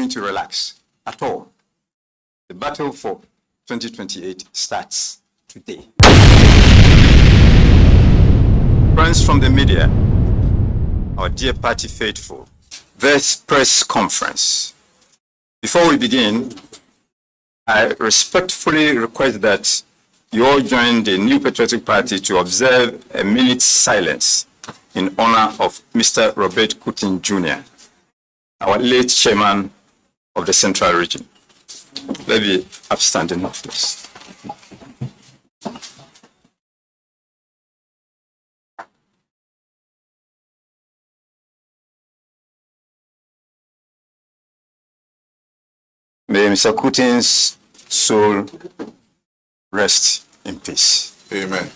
going to relax at all. The battle for 2028 starts today. Friends from the media, our dear party faithful, this press conference. Before we begin, I respectfully request that you all join the New Patriotic Party to observe a minute's silence in honor of Mr. Robert Kutin Jr., our late chairman of the Central Region. Let me upstanding of this. May Mr. Kutin's soul rest in peace. Amen.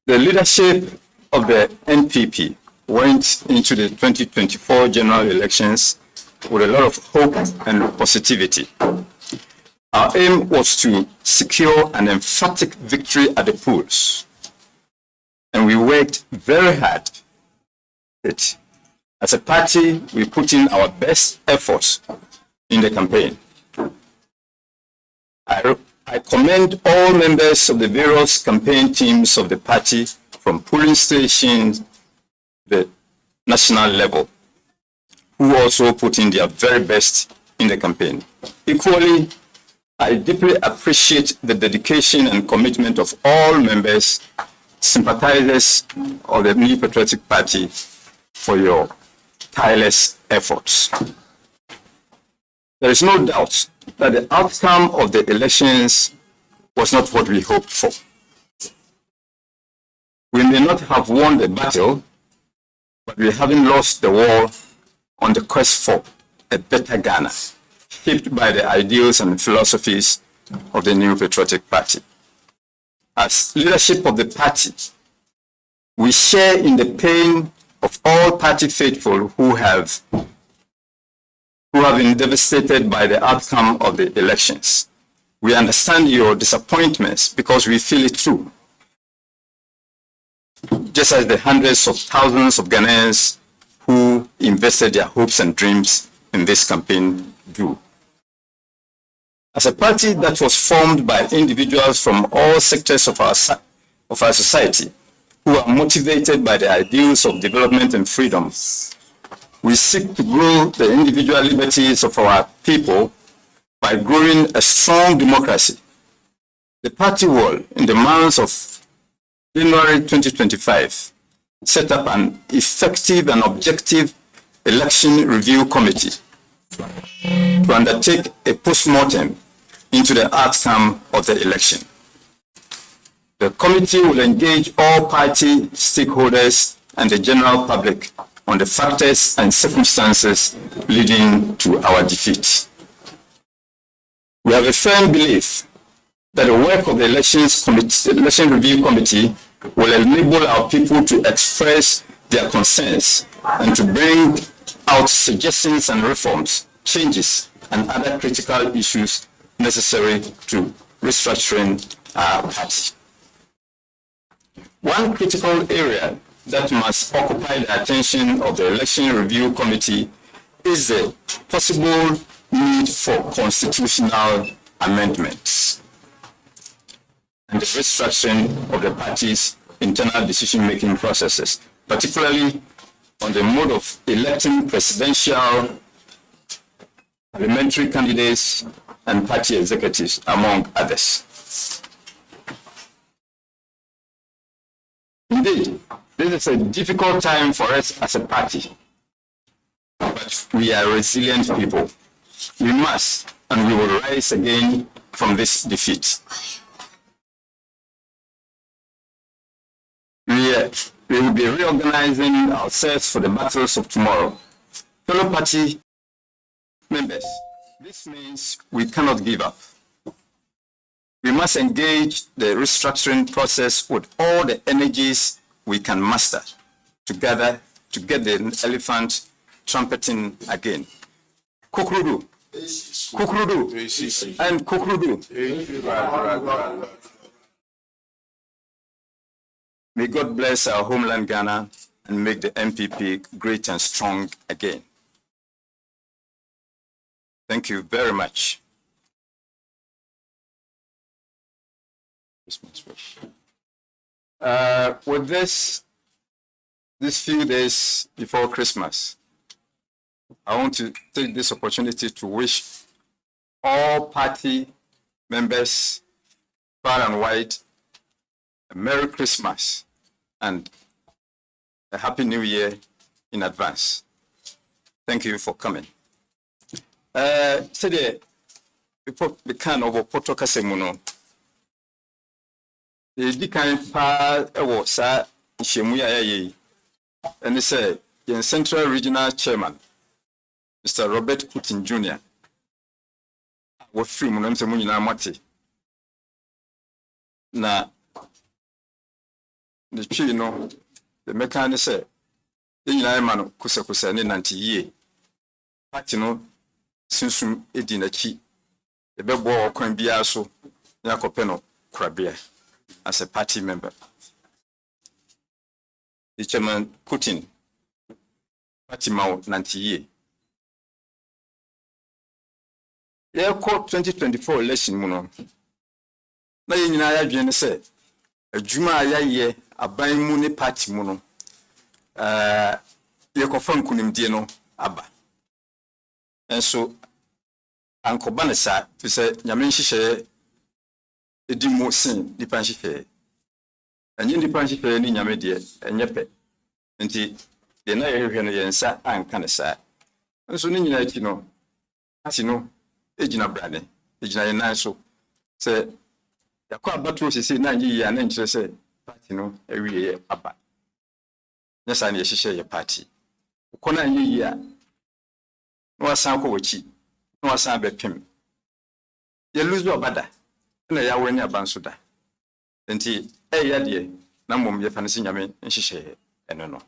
The leadership of the NPP went into the 2024 general elections with a lot of hope and positivity. Our aim was to secure an emphatic victory at the polls, and we worked very hard. As a party, we put in our best efforts in the campaign. I commend all members of the various campaign teams of the party from polling stations, the national level, who also put in their very best in the campaign. Equally, I deeply appreciate the dedication and commitment of all members, sympathizers of the New Patriotic Party for your tireless efforts. There is no doubt that the outcome of the elections was not what we hoped for. We may not have won the battle, but we haven't lost the war on the quest for a better Ghana, shaped by the ideals and philosophies of the New Patriotic Party. As leadership of the party, we share in the pain of all party faithful who have been devastated by the outcome of the elections. We understand your disappointments because we feel it too, just as the hundreds of thousands of Ghanaians who invested their hopes and dreams in this campaign do. As a party that was formed by individuals from all sectors of our society who are motivated by the ideals of development and freedom, we seek to grow the individual liberties of our people by growing a strong democracy. The party will, in the months of January 2025, set up an effective and objective election review committee to undertake a post-mortem into the outcome of the election. The committee will engage all party stakeholders and the general public on the factors and circumstances leading to our defeat. We have a firm belief that the work of the election review committee will enable our people to express their concerns and to bring out suggestions and reforms, changes, and other critical issues necessary to restructuring our party. One critical area that must occupy the attention of the election review committee is the possible need for constitutional amendments and the restructuring of the party's internal decision-making processes, particularly on the mode of electing presidential, parliamentary candidates, and party executives, among others. Indeed, this is a difficult time for us as a party, but we are resilient people. We must, and we will rise again from this defeat. We will be reorganizing ourselves for the battles of tomorrow. Fellow party members, this means we cannot give up. We must engage the restructuring process with all the energies we can muster together to get the elephant trumpeting again. Kukrudu, Kukrudu, and Kukrudu. May God bless our homeland Ghana and make the MPP great and strong again. Thank you very much. With these few days before Christmas, I want to take this opportunity to wish all party members, far and wide, a Merry Christmas and a Happy New Year in advance. Thank you for coming. Today, the kind of Poto Kasemuno. The kind pa ewo sa ishemu ya ye. And they say, the Central Regional Chairman, Mr. Robert Kutin Jr. What free munamse munyina mati. Na the tree no the mechanic say nyina ma no kusa ne nanti yie. Party no sunsum edi na chi. Ebebo okwan bia so na kope no krabia as a party member. The chairman Kutin party mau nanti yie. Yeah, court 2024 election muno. Na ye nyina ya dwen se adwuma ya ye aban mu ne party muno. Ye kofa nkunimdie no aba. Enso ankoba ne sa fi se nyame nhihye edi mu sin nipa nhihye. Enye nipa nhihye ni nyame de enye pe. Nti de na ye hwehwe no ye nsa anka ne sa. Enso ni nyina achi no ati no ejina brane ejina ye nan so se yakwa abato sisi na nyi ya na nkyere se party no ewie ye aba nyesa na ye hihye ye party ukona nyi ya no asan ko wachi no asan bepem ye luzu obada na ya wani abanso da nti ya de na mom ye fanisi nyame nhihye eno no.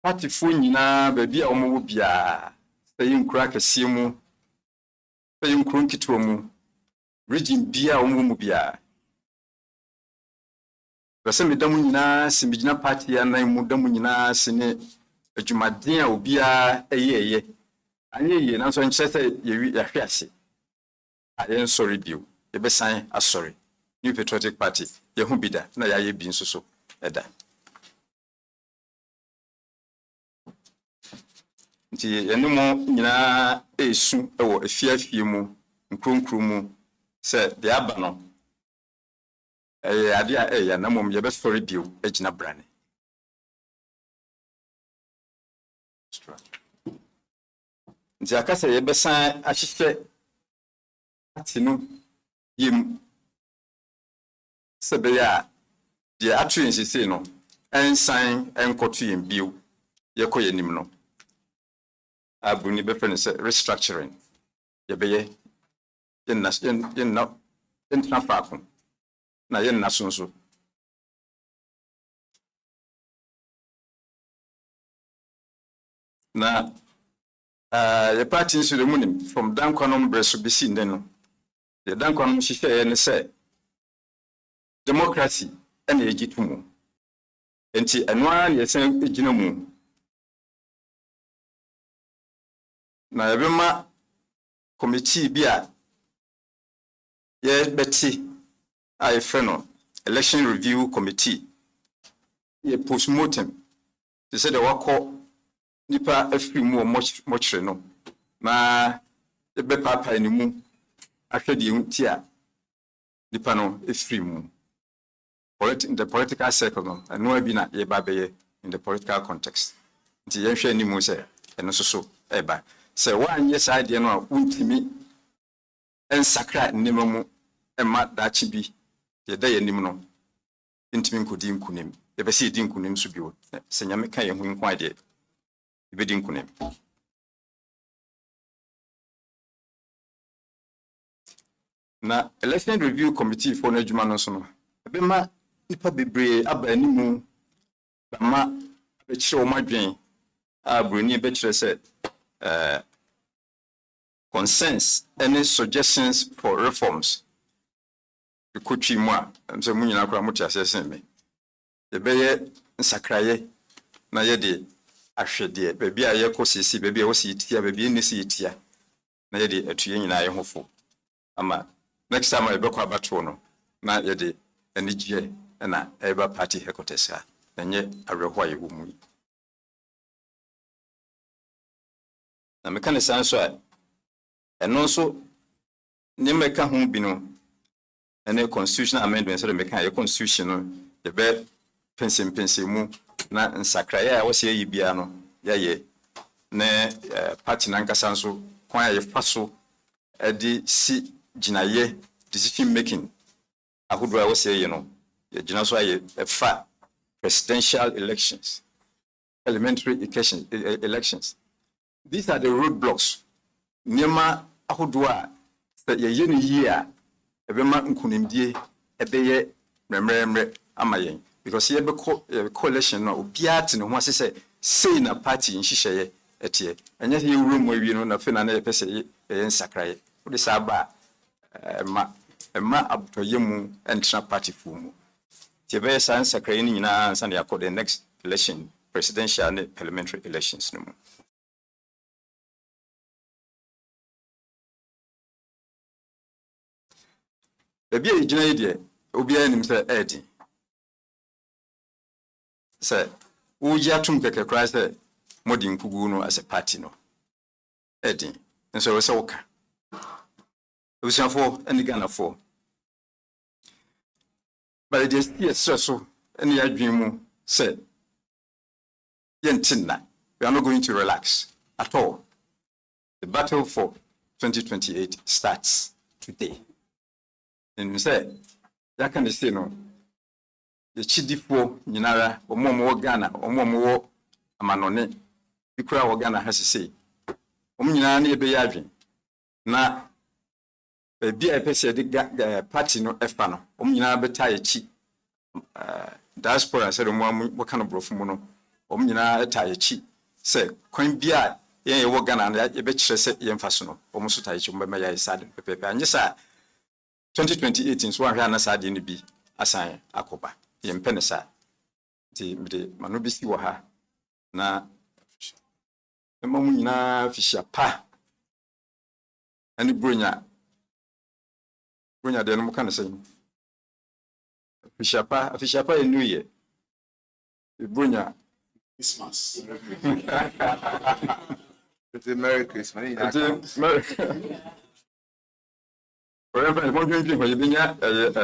Party fu nyina baby a omo bia sayi nkura kase mu sayi nkuru nkitwo mu region bia omo mu bia bese medamu nyina simigina party anan mu damu nyina sine adwumaden a obia eyeye anyeye na so nkyere se ye hwe ase ayen sorry bio e be san asori New Patriotic Party ye hu bida na ya ye bi nso so eda. Nti yene mo nyina esu ewo efiafie mu nkronkro mu se de aba no ade a ya na mom ye be sorry bio agina brane. Nti akasa ye be san ahihye ati no yim se be ya de atwen sisi no ensan enkoto yim bio ye koye nim no abuni be friend say restructuring ye be ye na faako na ye na sonso na ye party nso de munim from dankwanom breso bisi ndeno ye dankwanom hihye ne say democracy ene yegitumu enti enwa ye sen egina mu na yebema committee bia ye beti ai freno election review committee ye postmortem they said the wako nipa afri mu mochre no na ebe papa ni mu ahwede nti a nipa no afri mu in the political circle no eno bi na ye ba beye in the political context nti ye hwe ni mu se eno so eba se wanye saade no a untimi ensakra nnema mu ema dachi bi ye da yanim no ntimi nkodi nkunim ye be se di nkunim so biwo se nyame ka ye hu nko ade ye be di nkunim na election review committee for na adwuma no so no be ma ipa bebre aba animu ma be kire o madwen a broni be kire se concerns, any suggestions for reforms. The country moi, I'm saying, Munina Kramucha says me. The Baye Sakraye, Nayedi, Ashedi, baby, I echo see, baby, I see it here, baby, in the seat here. Nayedi, a tree in I hopeful. Ama, next time I broke about Trono, na yedi, and the and a ever party hecotessa, and yet a require woman. Na mechanics answer, and also Nimeka Humbino, and a constitutional amendment, so the mechanic constitution, the bed pension mu, na Sacraya was here, Biano, ye, ne party Nankasanso, quite a faso, a si Ginaye, decision making. I would rather say, the Ginaso a fat presidential elections, elementary elections. These are the roadblocks. Nema ahudwa ye year ebema nkunimdie ebeye memremre amayen because ye be coalition no obiate no ho asese say na party nhihye etie enye ye room wi no na fe na na pese ye nsakraye odi sa ba ma abtoye mu entra party fu mu tie be sa nsakraye ni nyina ansa na yakọ the next election presidential and parliamentary elections no mu. Baby, you know, dear, Obian himself, Eddie. Sir, Ujatum Keke Christ, Modin Puguno as a patino. Eddie, and so was okay. It was for any gun for. But it is yes, so any dream said, Yentina, we are not going to relax at all. The battle for 2028 starts today. And say, that can say no. The Chidifo, Ninara, or Momo Ghana, or Momo Amanone, the crowd Ghana has to say. Omina be yadrin. Na be a pese the party no Efano, Omina betai chi diaspora said, what kind of brofumono, Omina tai chi. Say, Coin Bia, ye Ghana, and a betcha set Yemfasono, almost Taichi, Maya sad, Pepe, and yes, 2028 so ahwe anasade ne bi asan akoba ye mpenesa ti mede manobi si wo ha na emamu nyina fihia pa ani bronya de no muka ne sen fihia pa enu ye bronya Christmas. It's a Merry Christmas. Forever, I'm going to